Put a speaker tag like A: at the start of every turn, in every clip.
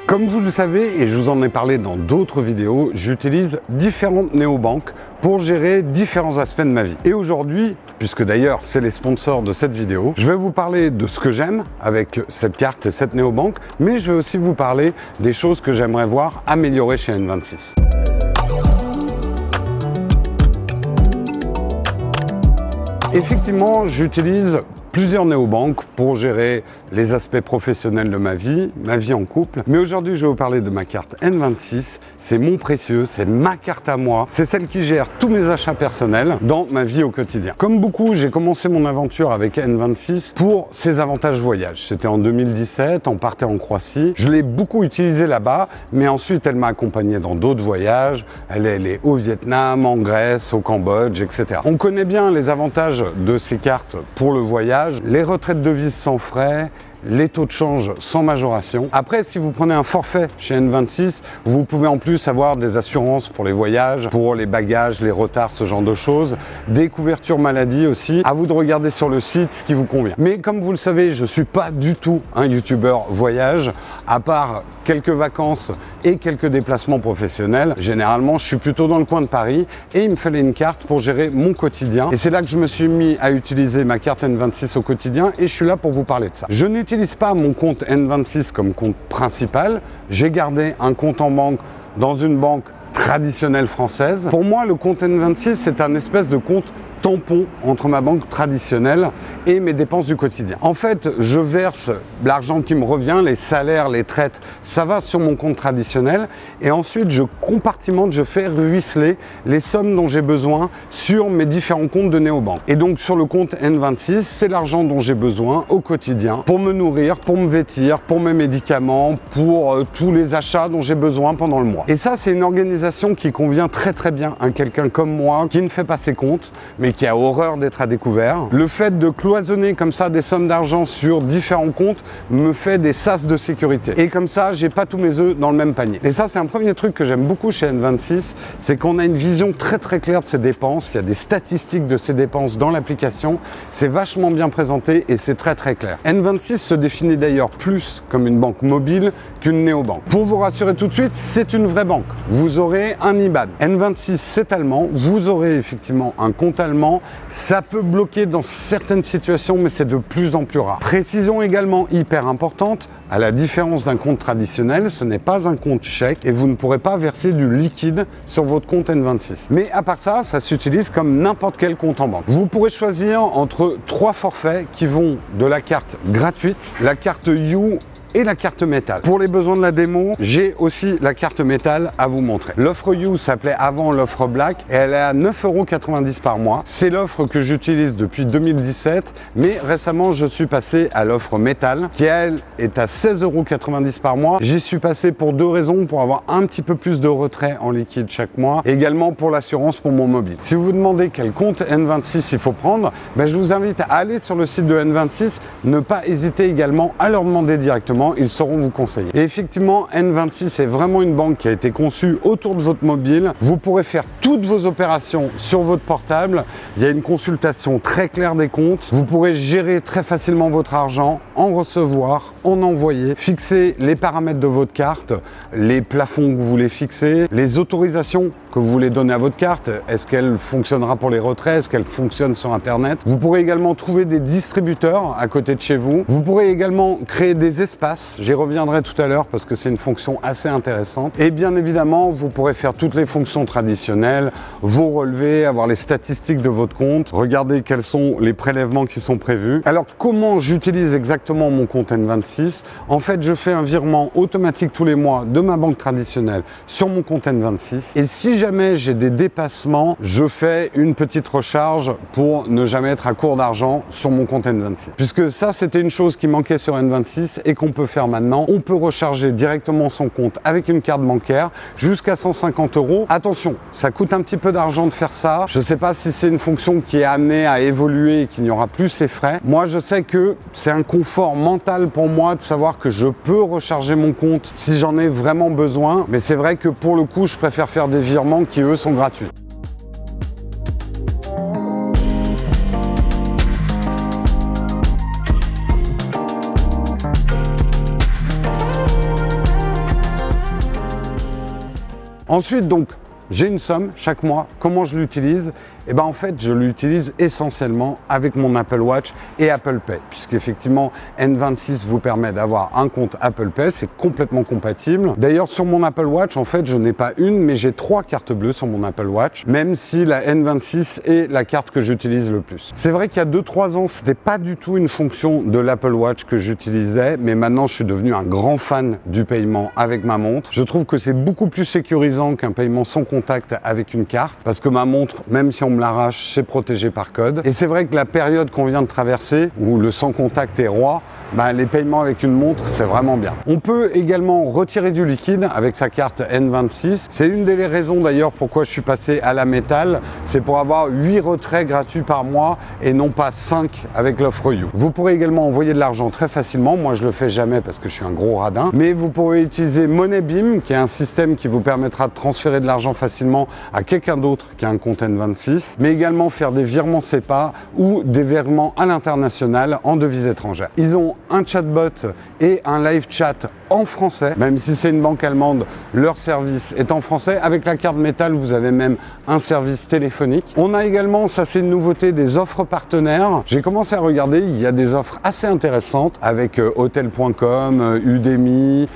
A: Comme vous le savez, et je vous en ai parlé dans d'autres vidéos, j'utilise différentes néobanques pour gérer différents aspects de ma vie. Et aujourd'hui, puisque d'ailleurs c'est les sponsors de cette vidéo, je vais vous parler de ce que j'aime avec cette carte et cette néobanque, mais je vais aussi vous parler des choses que j'aimerais voir améliorer chez N26. Effectivement, j'utilise plusieurs néobanques pour gérer les aspects professionnels de ma vie en couple. Mais aujourd'hui, je vais vous parler de ma carte N26. C'est mon précieux, c'est ma carte à moi. C'est celle qui gère tous mes achats personnels dans ma vie au quotidien. Comme beaucoup, j'ai commencé mon aventure avec N26 pour ses avantages voyage. C'était en 2017, on partait en Croatie. Je l'ai beaucoup utilisée là-bas, mais ensuite, elle m'a accompagné dans d'autres voyages. Elle est allée au Vietnam, en Grèce, au Cambodge, etc. On connaît bien les avantages de ces cartes pour le voyage. Les retraites de devises sans frais, les taux de change sans majoration. Après, si vous prenez un forfait chez N26, vous pouvez en plus avoir des assurances pour les voyages, pour les bagages, les retards, ce genre de choses, des couvertures maladie aussi. À vous de regarder sur le site ce qui vous convient. Mais comme vous le savez, je ne suis pas du tout un youtubeur voyage, à part quelques vacances et quelques déplacements professionnels. Généralement, je suis plutôt dans le coin de Paris et il me fallait une carte pour gérer mon quotidien. Et c'est là que je me suis mis à utiliser ma carte N26 au quotidien et je suis là pour vous parler de ça. Je n'utilise pas mon compte N26 comme compte principal. J'ai gardé un compte en banque dans une banque traditionnelle française. Pour moi, le compte N26, c'est un espèce de compte tampon entre ma banque traditionnelle et mes dépenses du quotidien. En fait, je verse l'argent qui me revient, les salaires, les traites, ça va sur mon compte traditionnel et ensuite je compartimente, je fais ruisseler les sommes dont j'ai besoin sur mes différents comptes de néobanque. Et donc sur le compte N26, c'est l'argent dont j'ai besoin au quotidien pour me nourrir, pour me vêtir, pour mes médicaments, pour tous les achats dont j'ai besoin pendant le mois. Et ça, c'est une organisation qui convient très bien à quelqu'un comme moi qui ne fait pas ses comptes, mais qui a horreur d'être à découvert. Le fait de cloisonner comme ça des sommes d'argent sur différents comptes me fait des sas de sécurité. Et comme ça, j'ai pas tous mes œufs dans le même panier. Et ça, c'est un premier truc que j'aime beaucoup chez N26, c'est qu'on a une vision très claire de ses dépenses. Il y a des statistiques de ses dépenses dans l'application. C'est vachement bien présenté et c'est très clair. N26 se définit d'ailleurs plus comme une banque mobile qu'une néobanque. Pour vous rassurer tout de suite, c'est une vraie banque. Vous aurez un IBAN. N26, c'est allemand. Vous aurez effectivement un compte allemand. Ça peut bloquer dans certaines situations, mais c'est de plus en plus rare. Précision également hyper importante, à la différence d'un compte traditionnel, ce n'est pas un compte chèque et vous ne pourrez pas verser du liquide sur votre compte N26. Mais à part ça, ça s'utilise comme n'importe quel compte en banque. Vous pourrez choisir entre 3 forfaits qui vont de la carte gratuite, la carte You et la carte métal. Pour les besoins de la démo, j'ai aussi la carte métal à vous montrer. L'offre You s'appelait avant l'offre Black et elle est à 9,90 € par mois. C'est l'offre que j'utilise depuis 2017, mais récemment je suis passé à l'offre métal qui elle est à 16,90 € par mois. J'y suis passé pour 2 raisons, pour avoir un petit peu plus de retrait en liquide chaque mois, et également pour l'assurance pour mon mobile. Si vous vous demandez quel compte N26 il faut prendre, je vous invite à aller sur le site de N26, ne pas hésiter également à leur demander directement. Ils sauront vous conseiller. Et effectivement, N26 est vraiment une banque qui a été conçue autour de votre mobile. Vous pourrez faire toutes vos opérations sur votre portable. Il y a une consultation très claire des comptes. Vous pourrez gérer très facilement votre argent, en recevoir, en envoyer, fixer les paramètres de votre carte, les plafonds que vous voulez fixer, les autorisations que vous voulez donner à votre carte. Est-ce qu'elle fonctionnera pour les retraits? Est-ce qu'elle fonctionne sur Internet? Vous pourrez également trouver des distributeurs à côté de chez vous. Vous pourrez également créer des espaces. J'y reviendrai tout à l'heure parce que c'est une fonction assez intéressante. Et bien évidemment, vous pourrez faire toutes les fonctions traditionnelles, vos relevés, avoir les statistiques de votre compte, regarder quels sont les prélèvements qui sont prévus. Alors, comment j'utilise exactement mon compte N26? En fait, je fais un virement automatique tous les mois de ma banque traditionnelle sur mon compte N26. Et si jamais j'ai des dépassements, je fais une petite recharge pour ne jamais être à court d'argent sur mon compte N26. Puisque ça, c'était une chose qui manquait sur N26 et qu'on peut faire maintenant. On peut recharger directement son compte avec une carte bancaire jusqu'à 150 €. Attention, ça coûte un petit peu d'argent de faire ça. Je ne sais pas si c'est une fonction qui est amenée à évoluer et qu'il n'y aura plus ces frais. Moi, je sais que c'est un confort mental pour moi de savoir que je peux recharger mon compte si j'en ai vraiment besoin. Mais c'est vrai que pour le coup, je préfère faire des virements qui, eux, sont gratuits. Ensuite, donc, j'ai une somme chaque mois. Comment je l'utilise? Eh bien, en fait, je l'utilise essentiellement avec mon Apple Watch et Apple Pay, puisqu'effectivement, N26 vous permet d'avoir un compte Apple Pay, c'est complètement compatible. D'ailleurs, sur mon Apple Watch, en fait, je n'ai pas une, mais j'ai 3 cartes bleues sur mon Apple Watch, même si la N26 est la carte que j'utilise le plus. C'est vrai qu'il y a 2-3 ans, c'était pas du tout une fonction de l'Apple Watch que j'utilisais, mais maintenant, je suis devenu un grand fan du paiement avec ma montre. Je trouve que c'est beaucoup plus sécurisant qu'un paiement sans contact avec une carte, parce que ma montre, même si on l'arrache, c'est protégé par code. Et c'est vrai que la période qu'on vient de traverser, où le sans contact est roi, les paiements avec une montre, c'est vraiment bien. On peut également retirer du liquide avec sa carte N26. C'est une des raisons d'ailleurs pourquoi je suis passé à la métal. C'est pour avoir 8 retraits gratuits par mois et non pas 5 avec l'offre You. Vous pourrez également envoyer de l'argent très facilement. Moi, je le fais jamais parce que je suis un gros radin. Mais vous pourrez utiliser MoneyBeam, qui est un système qui vous permettra de transférer de l'argent facilement à quelqu'un d'autre qui a un compte N26, mais également faire des virements SEPA ou des virements à l'international en devises étrangères. Ils ont un chatbot et un live chat en français, même si c'est une banque allemande, leur service est en français. Avec la carte métal, vous avez même un service téléphonique. On a également, ça c'est une nouveauté, des offres partenaires. J'ai commencé à regarder, il y a des offres assez intéressantes avec Hotel.com, Udemy,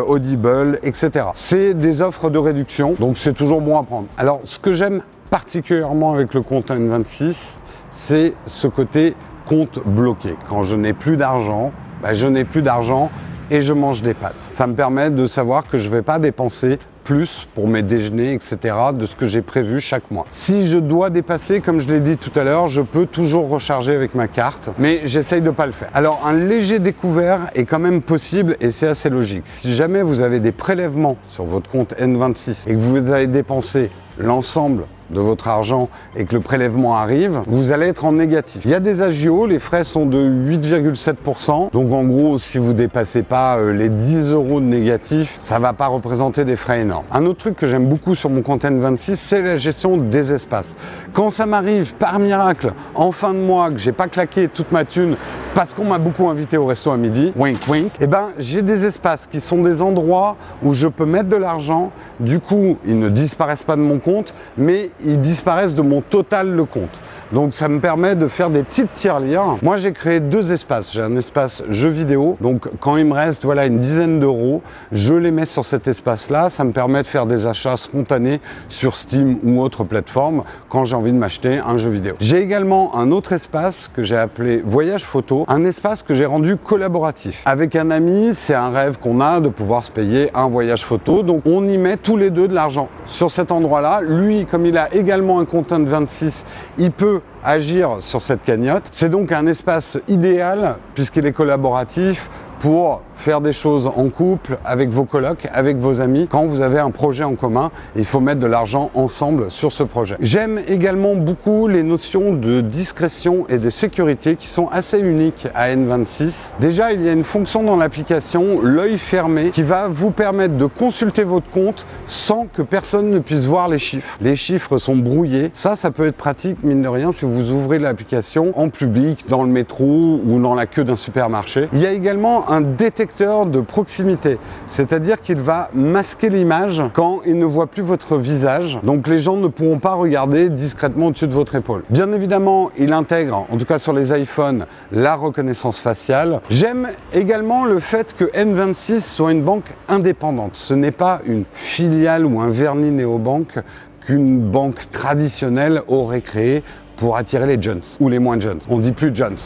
A: Audible, etc. C'est des offres de réduction, donc c'est toujours bon à prendre. Alors, ce que j'aime particulièrement avec le compte N26, c'est ce côté compte bloqué. Quand je n'ai plus d'argent, je n'ai plus d'argent et je mange des pâtes. Ça me permet de savoir que je ne vais pas dépenser plus pour mes déjeuners, etc. de ce que j'ai prévu chaque mois. Si je dois dépasser, comme je l'ai dit tout à l'heure, je peux toujours recharger avec ma carte, mais j'essaye de ne pas le faire. Alors, un léger découvert est quand même possible et c'est assez logique. Si jamais vous avez des prélèvements sur votre compte N26 et que vous avez dépensé l'ensemble de votre argent et que le prélèvement arrive, vous allez être en négatif. Il y a des agios, les frais sont de 8,7%. Donc en gros, si vous dépassez pas les 10 € de négatif, ça va pas représenter des frais énormes. Un autre truc que j'aime beaucoup sur mon compte N26, c'est la gestion des espaces. Quand ça m'arrive par miracle en fin de mois que j'ai pas claqué toute ma thune parce qu'on m'a beaucoup invité au resto à midi, wink wink, et j'ai des espaces qui sont des endroits où je peux mettre de l'argent. Du coup, ils ne disparaissent pas de mon compte, mais ils disparaissent de mon total le compte. Donc ça me permet de faire des petites tirelires. Moi, j'ai créé 2 espaces. J'ai un espace jeux vidéo. Donc quand il me reste une dizaine d'euros, je les mets sur cet espace-là. Ça me permet de faire des achats spontanés sur Steam ou autre plateforme quand j'ai envie de m'acheter un jeu vidéo. J'ai également un autre espace que j'ai appelé Voyage Photo, un espace que j'ai rendu collaboratif. Avec un ami, c'est un rêve qu'on a de pouvoir se payer un voyage photo. Donc on y met tous les deux de l'argent. Sur cet endroit-là, lui, comme il a également un compte N26, il peut agir sur cette cagnotte. C'est donc un espace idéal puisqu'il est collaboratif pour faire des choses en couple, avec vos colocs, avec vos amis. Quand vous avez un projet en commun, il faut mettre de l'argent ensemble sur ce projet. J'aime également beaucoup les notions de discrétion et de sécurité qui sont assez uniques à N26. Déjà, il y a une fonction dans l'application, l'œil fermé, qui va vous permettre de consulter votre compte sans que personne ne puisse voir les chiffres. Les chiffres sont brouillés. Ça peut être pratique, mine de rien, si vous ouvrez l'application en public, dans le métro ou dans la queue d'un supermarché. Il y a également un détecteur de proximité, c'est-à-dire qu'il va masquer l'image quand il ne voit plus votre visage, donc les gens ne pourront pas regarder discrètement au-dessus de votre épaule. Bien évidemment, il intègre, en tout cas sur les iPhones, la reconnaissance faciale. J'aime également le fait que N26 soit une banque indépendante. Ce n'est pas une filiale ou un vernis néobanque qu'une banque traditionnelle aurait créé pour attirer les jeunes ou les moins jeunes. On dit plus jeunes.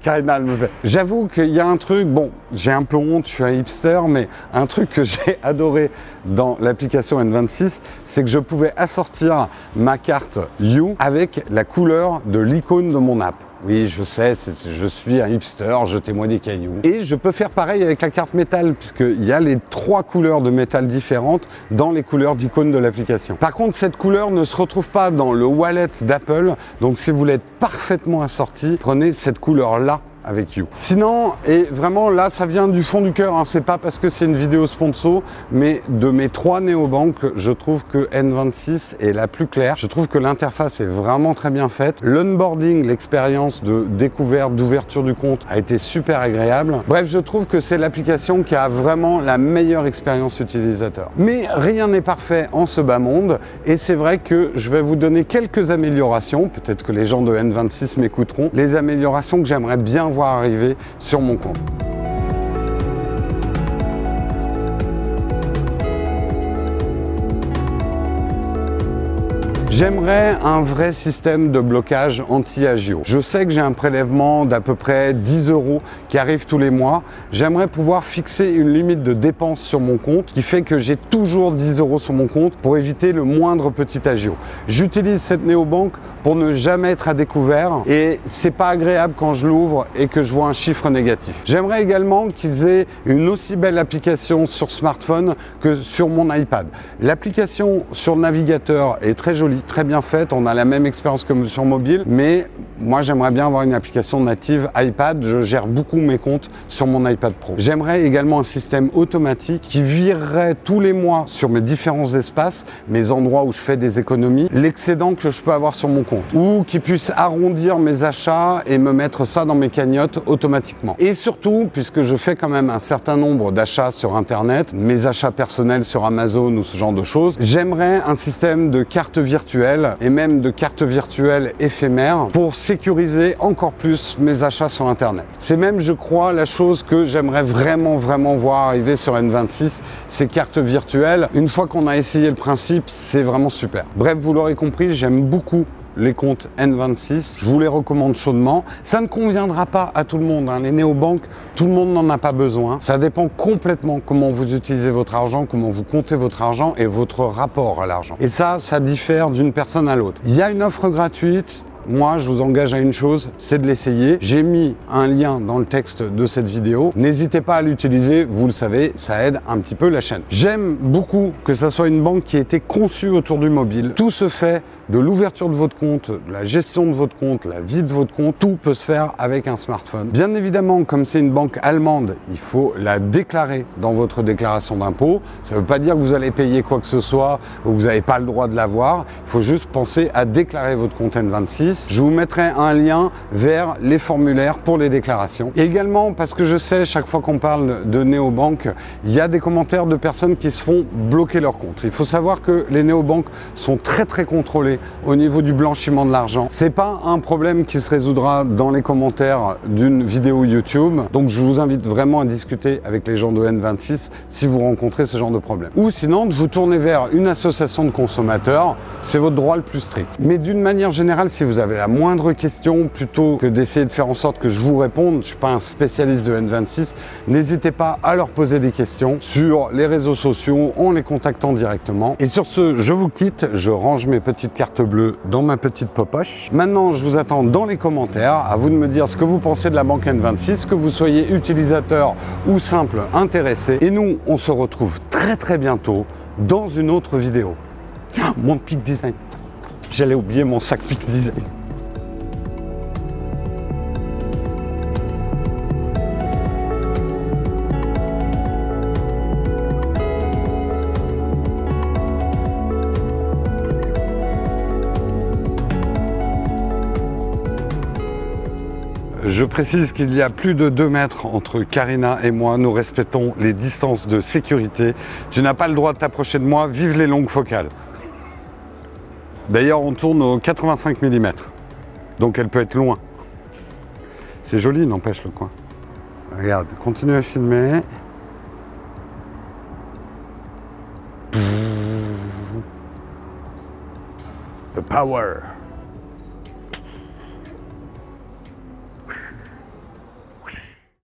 A: Karina, elle me fait. J'avoue qu'il y a un truc, bon, j'ai un peu honte, je suis un hipster, mais un truc que j'ai adoré dans l'application N26, c'est que je pouvais assortir ma carte You avec la couleur de l'icône de mon app. Oui, je sais, je suis un hipster, jetez-moi des cailloux. Et je peux faire pareil avec la carte métal, puisqu'il y a les 3 couleurs de métal différentes dans les couleurs d'icône de l'application. Par contre, cette couleur ne se retrouve pas dans le wallet d'Apple, donc si vous voulez être parfaitement assorti, prenez cette couleur-là avec You. Sinon, et vraiment là ça vient du fond du cœur, hein, c'est pas parce que c'est une vidéo sponsor, mais de mes 3 néobanques, je trouve que N26 est la plus claire. Je trouve que l'interface est vraiment très bien faite. L'onboarding, l'expérience de découverte, d'ouverture du compte a été super agréable. Bref, je trouve que c'est l'application qui a vraiment la meilleure expérience utilisateur. Mais rien n'est parfait en ce bas monde et c'est vrai que je vais vous donner quelques améliorations, peut-être que les gens de N26 m'écouteront, les améliorations que j'aimerais bien voir arriver sur mon compte. J'aimerais un vrai système de blocage anti-agio. Je sais que j'ai un prélèvement d'à peu près 10 € qui arrive tous les mois. J'aimerais pouvoir fixer une limite de dépenses sur mon compte qui fait que j'ai toujours 10 € sur mon compte pour éviter le moindre petit agio. J'utilise cette néobanque pour ne jamais être à découvert et c'est pas agréable quand je l'ouvre et que je vois un chiffre négatif. J'aimerais également qu'ils aient une aussi belle application sur smartphone que sur mon iPad. L'application sur le navigateur est très jolie, très bien faite, on a la même expérience que sur mobile, mais moi j'aimerais bien avoir une application native iPad, je gère beaucoup mes comptes sur mon iPad Pro. J'aimerais également un système automatique qui virerait tous les mois sur mes différents espaces, mes endroits où je fais des économies, l'excédent que je peux avoir sur mon compte, ou qui puisse arrondir mes achats et me mettre ça dans mes cagnottes automatiquement. Et surtout, puisque je fais quand même un certain nombre d'achats sur Internet, mes achats personnels sur Amazon ou ce genre de choses, j'aimerais un système de carte virtuelle et même de cartes virtuelles éphémères pour sécuriser encore plus mes achats sur Internet. C'est même, je crois, la chose que j'aimerais vraiment voir arriver sur N26, ces cartes virtuelles. Une fois qu'on a essayé le principe, c'est vraiment super. Bref, vous l'aurez compris, j'aime beaucoup les comptes N26, je vous les recommande chaudement. Ça ne conviendra pas à tout le monde, hein. Les néobanques, tout le monde n'en a pas besoin. Ça dépend complètement comment vous utilisez votre argent, comment vous comptez votre argent et votre rapport à l'argent. Et ça diffère d'une personne à l'autre. Il y a une offre gratuite. Moi, je vous engage à une chose, c'est de l'essayer. J'ai mis un lien dans le texte de cette vidéo. N'hésitez pas à l'utiliser, vous le savez, ça aide un petit peu la chaîne. J'aime beaucoup que ça soit une banque qui a été conçue autour du mobile. Tout se fait de l'ouverture de votre compte, de la gestion de votre compte, la vie de votre compte, tout peut se faire avec un smartphone. Bien évidemment, comme c'est une banque allemande, il faut la déclarer dans votre déclaration d'impôt. Ça ne veut pas dire que vous allez payer quoi que ce soit ou vous n'avez pas le droit de l'avoir. Il faut juste penser à déclarer votre compte N26. Je vous mettrai un lien vers les formulaires pour les déclarations. Et également, parce que je sais, chaque fois qu'on parle de néobanques, il y a des commentaires de personnes qui se font bloquer leur compte. Il faut savoir que les néobanques sont très contrôlées au niveau du blanchiment de l'argent. C'est pas un problème qui se résoudra dans les commentaires d'une vidéo YouTube. Donc je vous invite vraiment à discuter avec les gens de N26 si vous rencontrez ce genre de problème. Ou sinon, de vous tourner vers une association de consommateurs, c'est votre droit le plus strict. Mais d'une manière générale, si vous avez la moindre question, plutôt que d'essayer de faire en sorte que je vous réponde, je ne suis pas un spécialiste de N26, n'hésitez pas à leur poser des questions sur les réseaux sociaux en les contactant directement. Et sur ce, je vous quitte, je range mes petites cartes bleues dans ma petite poche. Maintenant, je vous attends dans les commentaires, à vous de me dire ce que vous pensez de la banque N26, que vous soyez utilisateur ou simple intéressé. Et nous, on se retrouve très bientôt dans une autre vidéo. Mon Peak Design. J'allais oublier mon sac Peak Design. Je précise qu'il y a plus de 2 mètres entre Karina et moi. Nous respectons les distances de sécurité. Tu n'as pas le droit de t'approcher de moi. Vive les longues focales. D'ailleurs, on tourne au 85 mm. Donc elle peut être loin. C'est joli, n'empêche, le coin. Regarde, continue à filmer. The power.